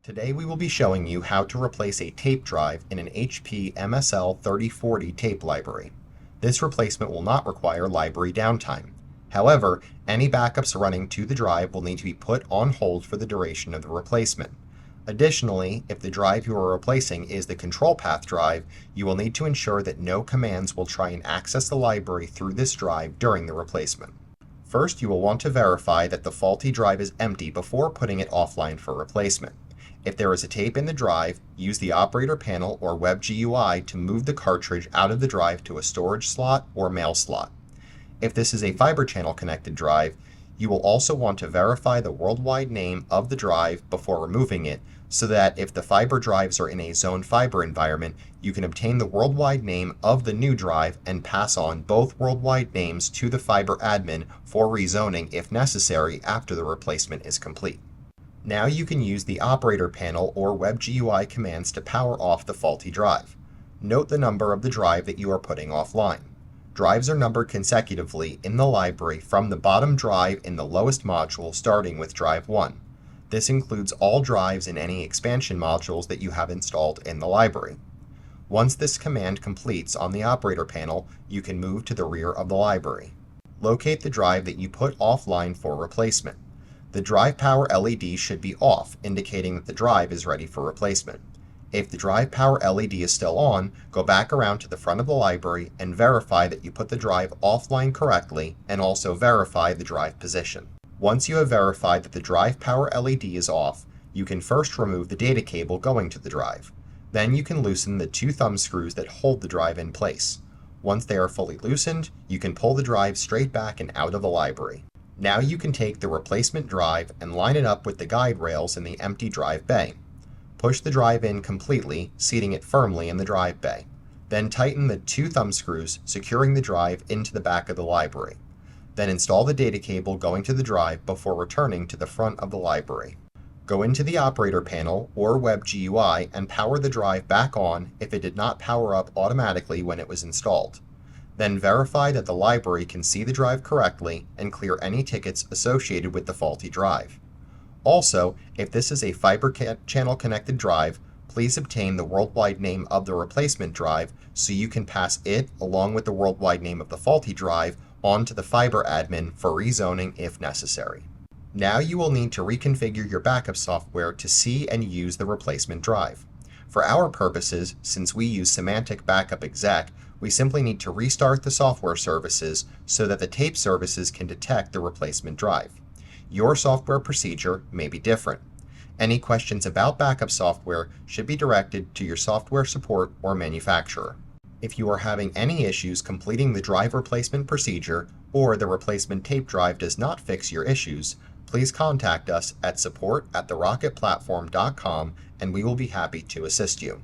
Today we will be showing you how to replace a tape drive in an HPE MSL3040 tape library. This replacement will not require library downtime. However, any backups running to the drive will need to be put on hold for the duration of the replacement. Additionally, if the drive you are replacing is the control path drive, you will need to ensure that no commands will try and access the library through this drive during the replacement. First, you will want to verify that the faulty drive is empty before putting it offline for replacement. If there is a tape in the drive, use the operator panel or web GUI to move the cartridge out of the drive to a storage slot or mail slot. If this is a fiber channel connected drive, you will also want to verify the worldwide name of the drive before removing it, so that if the fiber drives are in a zone fiber environment, you can obtain the worldwide name of the new drive and pass on both worldwide names to the fiber admin for rezoning if necessary after the replacement is complete. Now you can use the operator panel or web GUI commands to power off the faulty drive. Note the number of the drive that you are putting offline. Drives are numbered consecutively in the library from the bottom drive in the lowest module, starting with drive 1. This includes all drives and any expansion modules that you have installed in the library. Once this command completes on the operator panel, you can move to the rear of the library. Locate the drive that you put offline for replacement. The drive power LED should be off, indicating that the drive is ready for replacement. If the drive power LED is still on, go back around to the front of the library and verify that you put the drive offline correctly, and also verify the drive position. Once you have verified that the drive power LED is off, you can first remove the data cable going to the drive. Then you can loosen the 2 thumb screws that hold the drive in place. Once they are fully loosened, you can pull the drive straight back and out of the library. Now you can take the replacement drive and line it up with the guide rails in the empty drive bay. Push the drive in completely, seating it firmly in the drive bay. Then tighten the 2 thumb screws, securing the drive into the back of the library. Then install the data cable going to the drive before returning to the front of the library. Go into the operator panel or web GUI and power the drive back on if it did not power up automatically when it was installed. Then verify that the library can see the drive correctly and clear any tickets associated with the faulty drive. Also, if this is a fiber channel connected drive, please obtain the worldwide name of the replacement drive so you can pass it along with the worldwide name of the faulty drive on to the fiber admin for rezoning if necessary. Now you will need to reconfigure your backup software to see and use the replacement drive. For our purposes, since we use Semantic Backup Exec, we simply need to restart the software services so that the tape services can detect the replacement drive. Your software procedure may be different. Any questions about backup software should be directed to your software support or manufacturer. If you are having any issues completing the drive replacement procedure, or the replacement tape drive does not fix your issues, please contact us at support@therocketplatform.com and we will be happy to assist you.